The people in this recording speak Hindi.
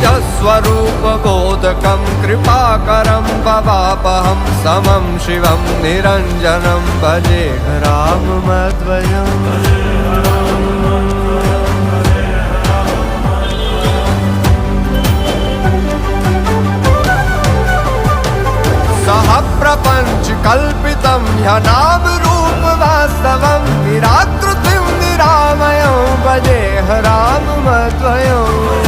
निजस्वरूपबोधकं कृपाकरं भवापहं समं शिवं निरञ्जनं भजे राममद्वयम्। सह प्रपंच कल्पितं ह्यनाम रूप वास्तवं निराकृतिं निरामयं भजेह राममद्वयम्।